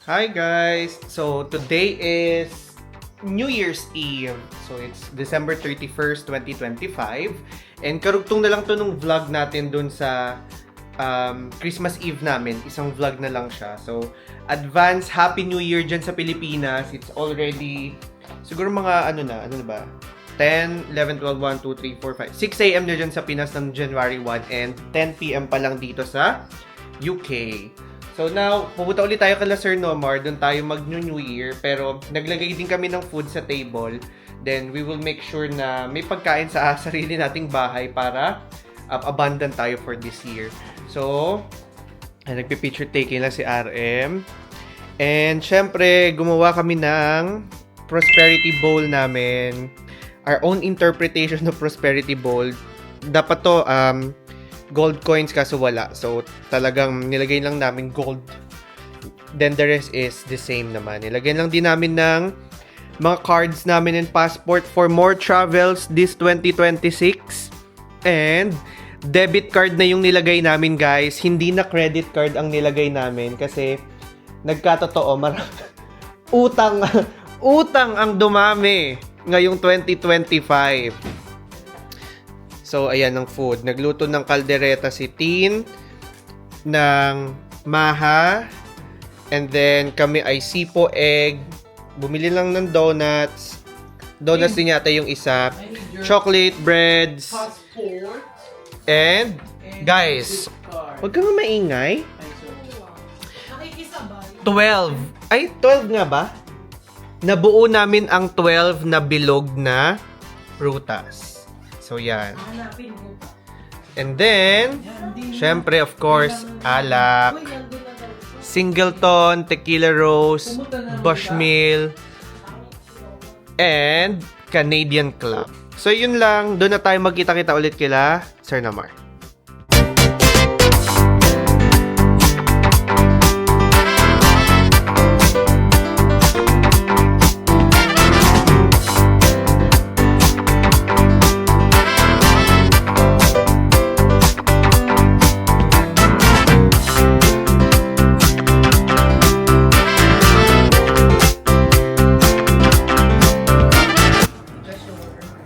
Hi guys! So today is New Year's Eve. So it's December 31st, 2025. And karugtong na lang to nung vlog natin dun sa Christmas Eve namin. Isang vlog na lang siya. So advance Happy New Year dyan sa Pilipinas. It's already siguro mga ano na ba? 10, 11, 12, 1, 2, 3, 4, 5. 6 a.m. na dyan sa Pinas ng January 1 and 10 p.m. pa lang dito sa UK. So now, pupunta ulit tayo kala Sir Nomar, doon tayo mag-New Year, pero naglagay din kami ng food sa table. Then we will make sure na may pagkain sa sarili nating bahay para abundant tayo for this year. So, nagpi-picture taking lang si RM. And syempre, gumawa kami ng prosperity bowl namin. Our own interpretation of prosperity bowl. Dapat to, gold coins kaso wala. So, talagang nilagay lang namin gold. Then, the rest is the same naman. Nilagay lang din namin ng mga cards namin and passport for more travels this 2026. And, debit card na yung nilagay namin, guys. Hindi na credit card ang nilagay namin kasi nagkatotoo, utang ang dumami ngayong 2025. So, ayan ang food. Nagluto ng kaldereta si Tin, ng maha, and then kami ay sipo egg. Bumili lang ng donuts. Donuts din yata yung isa. Chocolate breads. And, guys, huwag kang maingay. 12. Ay, 12 nga ba? Nabuo namin ang 12 na bilog na prutas. So, yan. And then, syempre, of course, alak, Singleton, Tequila Rose, Bushmill, and Canadian Club. So, yun lang. Doon na tayo magkita-kita ulit kila Sir Nomar.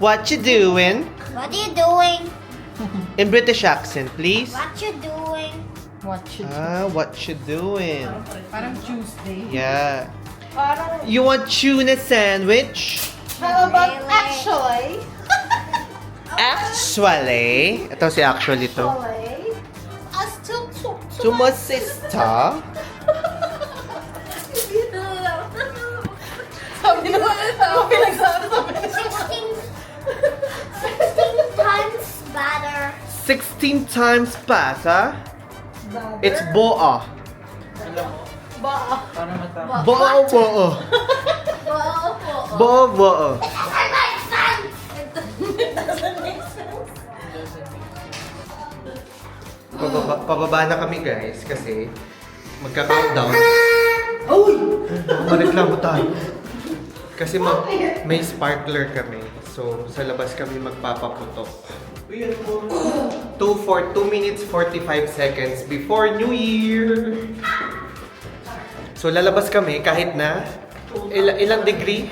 What you doing? What are you doing? In British accent, please. What you doing? What you What you doing? Parang Tuesday. Yeah. Parang, You want tuna sandwich? how about Really? Actually, ito si actually to. As to To my sister. Sabi na, ano pinagsasabi? 16 times better. 16 times better. It's boa. Ba? Boa. Boa. It doesn't make sense. Pababa na kami guys kasi magka-countdown. Uy! Mareklamo tayo. Kasi may sparkler kami. So, sa labas kami magpapaputok. 2 minutes 45 seconds before New Year. So, lalabas kami kahit na ilang degree?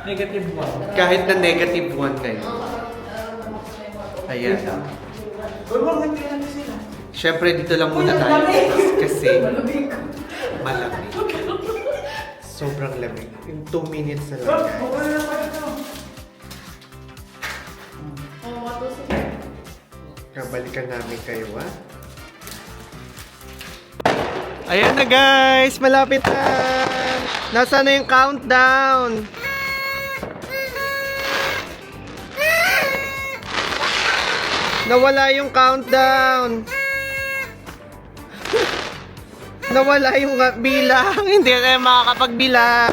Negative 1. Kahit na negative 1 ngayon. Ayan. Siyempre, dito lang muna tayo. Kasi malamig. Sobrang lamig. In 2 minutes na lang. Kabalikan namin kayo, ha? Ayan na, guys! Malapit na! Nasaan na yung countdown? Nawala yung countdown! Nawala yung bilang. Hindi na makakapagbilang.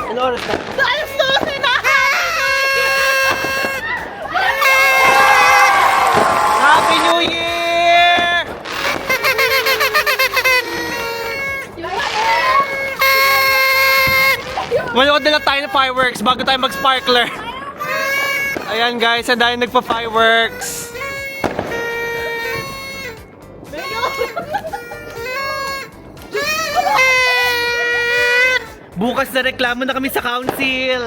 Ano oras na? Alas 12 na! Happy New Year! Manood na lang tayo ng fireworks bago tayo mag-sparkler. Ayan guys, ang dahil nagpa-fireworks. Bukas na reklamo na kami sa council.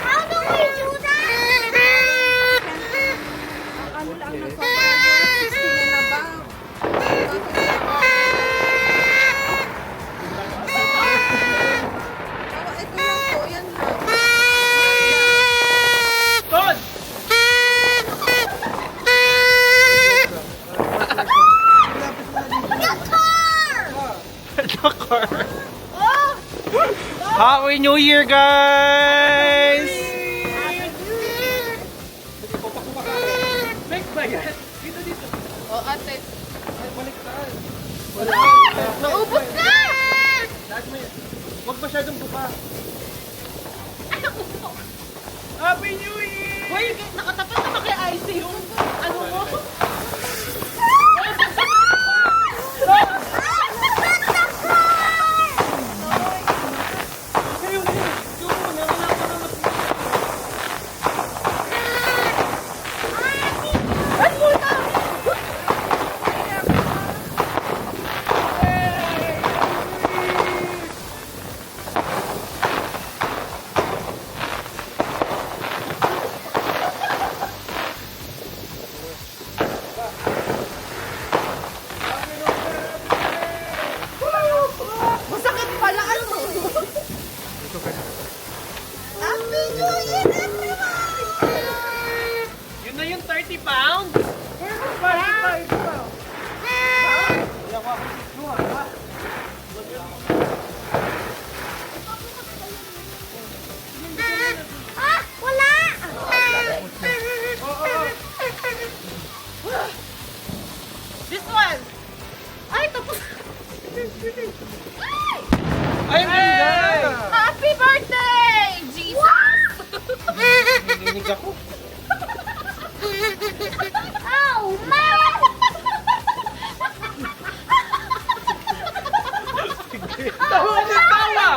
How do we do that? Ano lang nagpa-order? 16 na ba? Ito lang po, yan lang. Ton! The car! Happy New Year, guys! O, ate. Naubos na! Huwag masyadong buka. Happy New Year! Hoy, nakatapat naman kay Ice yung ano mo. Masakit pala ano. Happy New Year, everyone! Yun na yung 30 pounds? Wala! This one. Ay, tapos. Ay, ganda! Happy birthday, Jesus! Narinig ako. Oh, man! Tawa na tawa!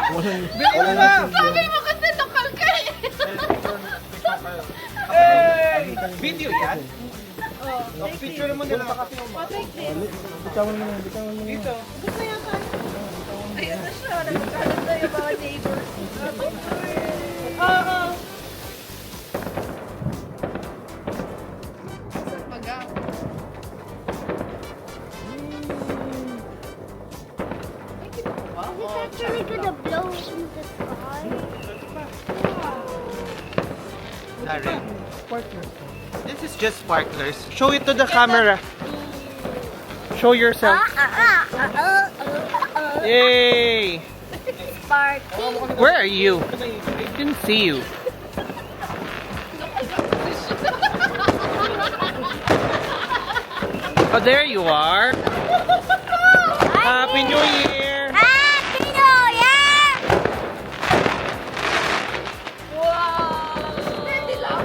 Bilis na! Sabi mo kasi lokal ka eh. Eh! Video yan? Oh, picture mo nila. Dito. Ayan na siya, nagkalat na yung mga neighbors. Maga. Ay, kinuha. It's actually gonna blow in the sky. Darren. This is just sparklers. Show it to the camera. Show yourself. Yay! Sparky. Where are you? I didn't see you. Oh, there you are. Happy New Year! Happy New Year! Wow! Pwede lang.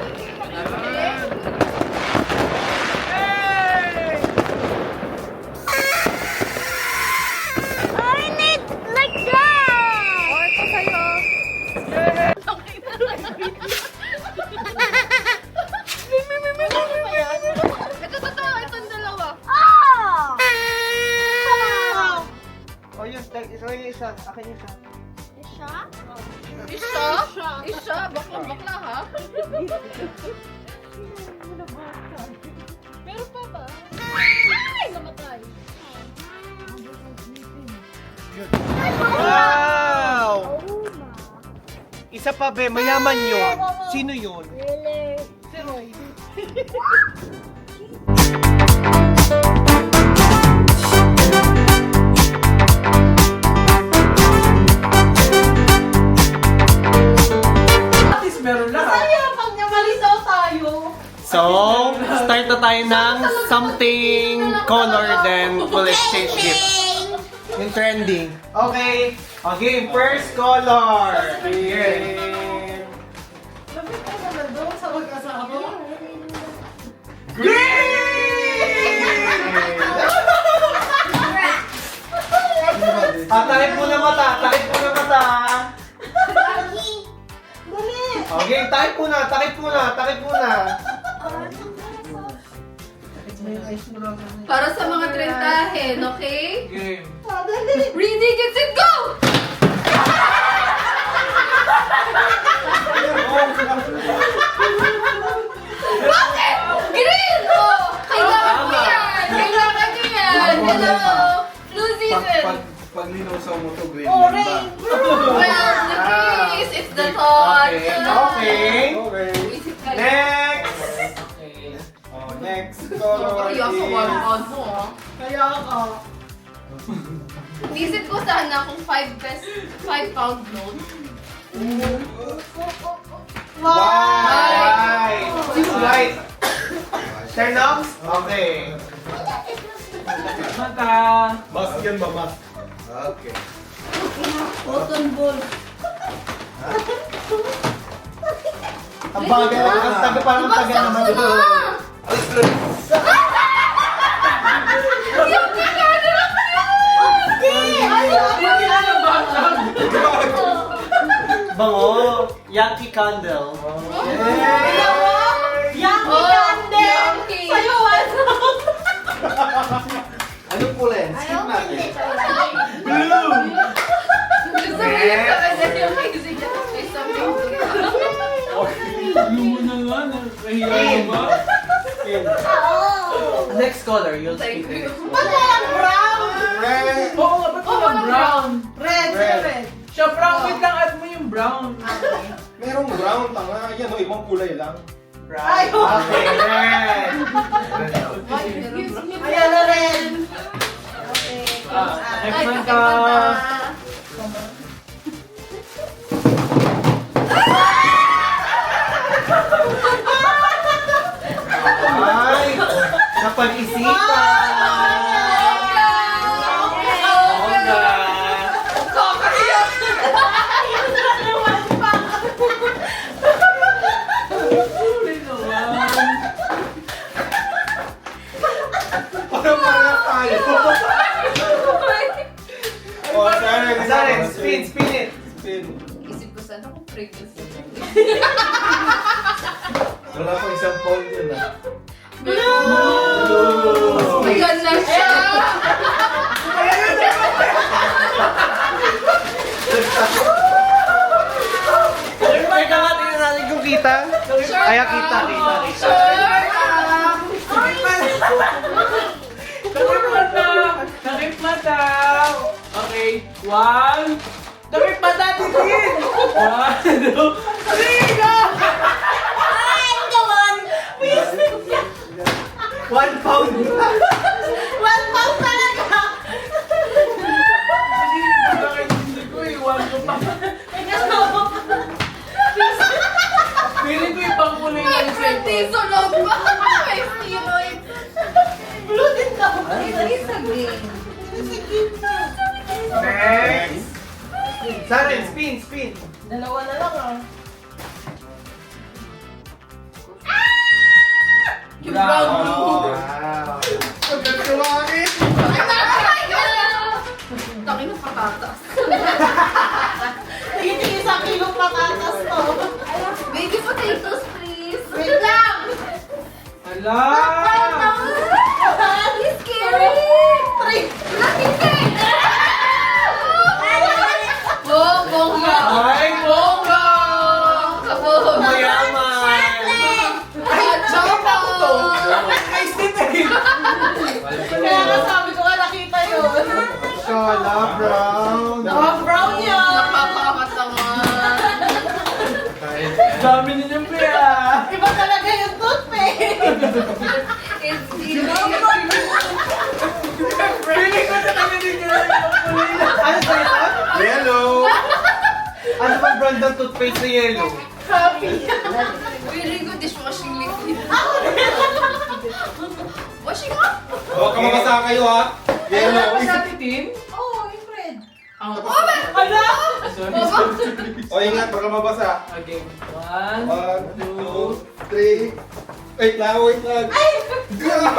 I need like that! Oh, ito sa'yo. Ito totoo, itong dalawa. Oh! Oh, yun. Isa yung isa. Akin yung isa. Siya? Isa? Isa? Bakla ha? Meron pa ba? Ay! Namatay. Wow! Oh my. Isa pa, be. Mayaman yun. Sino yun? Really? Si Roy. Sayang, pag malisaw tayo. So, start na tayo ng something color, then we'll exchange gifts. Yung trending. Okay. Okay, first color. Again. Lapit ka na doon sa mag-asawa. Green! Takip mo na mata. Takip mo na mata. Okay, takip mo na. Takip mo na. Takip mo na. Para sa mga trentahin, okay? Game. Ready, get set, go! Bakit? Green! Oh, kailangan ko yan! Kailangan ko yan! Hello! Blue season! Pag linusaw mo to, green Orange. Well, the case, it's the thought. Okay. Okay. Isip ka lang. Next! Okay. Oh, next color Kaya sa is... 1 pound mo, ah. Kaya ako. Isip ko sana kung 5 pound note. White! White! Turn off? Okay. Mata. Mask yan ba, mask? Okay. Cotton ball. Ang bagay lang. Ang taga parang ang taga naman. Ibang sakto na! Yung kikado lang kayo! Bango. Yankee candle. Yankee Oh, candle. Yankee. Sa'yo, ano? Anong kulay? Skip Ayaw, natin. hindi. Blue! Gusto mo yung kapatid yung kasi dyan may something to it. Ano mo na nga? Nakahiya mo ba? Oo. Next color, you'll Thank speak you. it. Ba't walang brown? Red! Oo nga, ba't walang brown? Red, Red. red. Siya, brown. Wait lang, add mo yung brown. Merong brown, tanga. Yan o, ibang kulay lang. Ay, Okay, red! Excuse me. Ayan na rin. Okay. Next Ay, one kakaiba ka. na. Ay! Napag-isipan! Bongga! Parang parang tayo. Oh, sorry. Saren, spin, spin it! Spin. Isip ko sana kung pregnancy. Wala pang isang pound yun ah. Blue! May ganda siya! Ay, tingnan natin kung kita. Ay, kita. Sure! Takip mata! Takip mata! Okay, one. Takip mata, titin! One, two, three, go! Ay, come on. One pound! 1 pound talaga. Kasi nakakintindi ko eh, one to pa. Feeling ko yung pangkulay May ng practice ulog pa! May steroid! Blue din daw. It's a game. Next! Saren, spin, spin! Dalawa na lang ah. Yung brown blue. Wow! Pagkakawangin! Taki ng patatas. Tingin-tingin sa kilong patatas to. Baby potatoes, please. Wait lang! Hala! It's scary! Nakikit! Oh, bongga! Ay, Bongga! Kabog! mayaman! Choco! Ay, stitin! Kaya nga sabi ko nga nakita yun. Shola Brown! Brown yun. Nakakakatawa. Dami ninyong pera! Iba talaga yung toothpaste. It's Feeling ko na kami din yung pangkulay na. Ano ba ito? Yellow! Ano bang brand ng toothpaste na yellow? Happy. Feeling ko dishwashing liquid. Washing up? Oh, kamabasa kayo ha! Yellow! Ano sa titin? Oh, yung red. Ang Hala! Sorry. O, ingat, baka mabasa. Okay. One, 1, 2, 3. Wait lang, wait lang. Teka lang.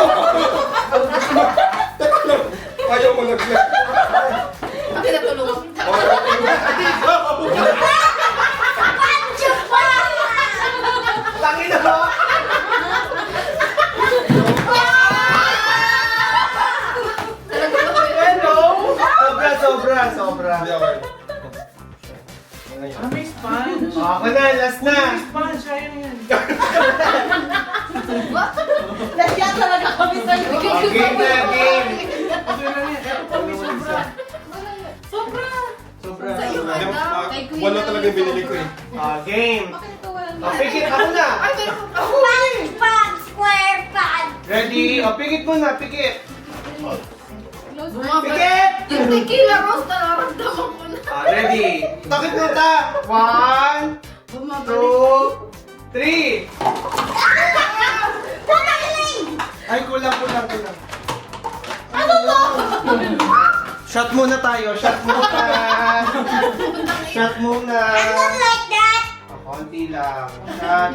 Ayaw mo laglag. Bakit natulungan kita? Tangin na ba? Ah, may sponge. Ako na, last na. Sponge, kaya yan. Nasya talaga kami sa iyo. Game na, game. Okay lang yan. Eto pa, may sobra. Sobra. Sobra. Sa'yo ka daw. Kay Queen Wala na talaga lang binili ito. ko eh. Game. Bakit ito walang Pikit, ako na. Ay, meron pa. SpongeBob SquarePants. Ready? Pikit mo na, pikit. Bumabalik. Pikit! Yung tequila rose na naramdaman ko na. Ready? Takip mo ta. 1, Bumabalik. 2, 3. Ay, kulang. Ano to? Shot muna tayo, shot muna. Shot muna. I don't like that. Konti lang.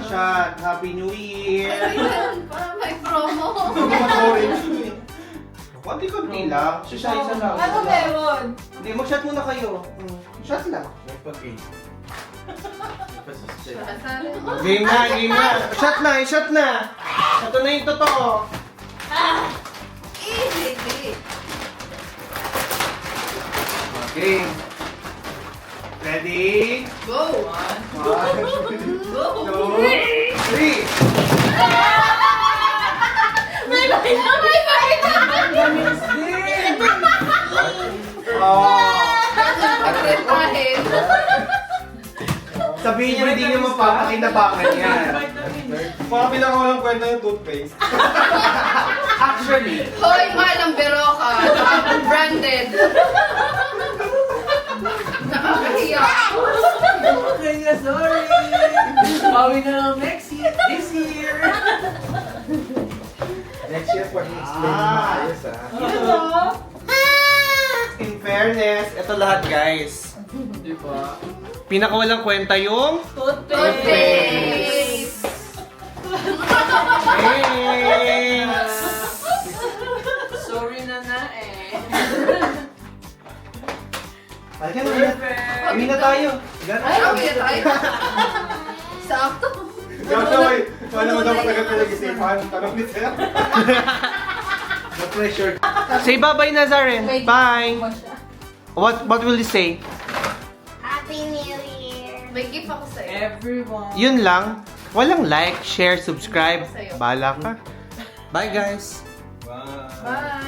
Shot. Happy New Year. Ayan, para may promo. Konti lang. Siya isa lang. Ano meron? Hindi, mag-shot muna kayo. Shot lang. May pag-game. Game na. Shot na. Ito na yung totoo. Easy. Game. Ready? Go. 1, Go. 2, 3. May bahita. Oh. Pagretrahin. Sabihin niyo hindi niyo mapapakinabangan yan. Parang pinakawalang kwenta yung toothpaste. Actually, Hoy, mahal ang Beroka. Branded. Nakakahiya. Kaya, sorry. Bawi na lang next year. This year. Next year, pag i-explain mo maayos in fairness, ito lahat guys. Di ba? Pinakawalang kwenta yung Toothpaste. Thanks! Sorry na eh. Halika na, uwi na tayo. Ay, okay tayo. Sakto. Gagawin. Wala mo dapat agad pinag-isipan. Tanong ni Sir. pressure. Say bye-bye, Nazaren. Bye. What will you say? Happy New Year. May gift ako sa'yo. Everyone. Yun lang. Walang like, share, subscribe. Bahala ka. Bye, guys. Bye. Bye.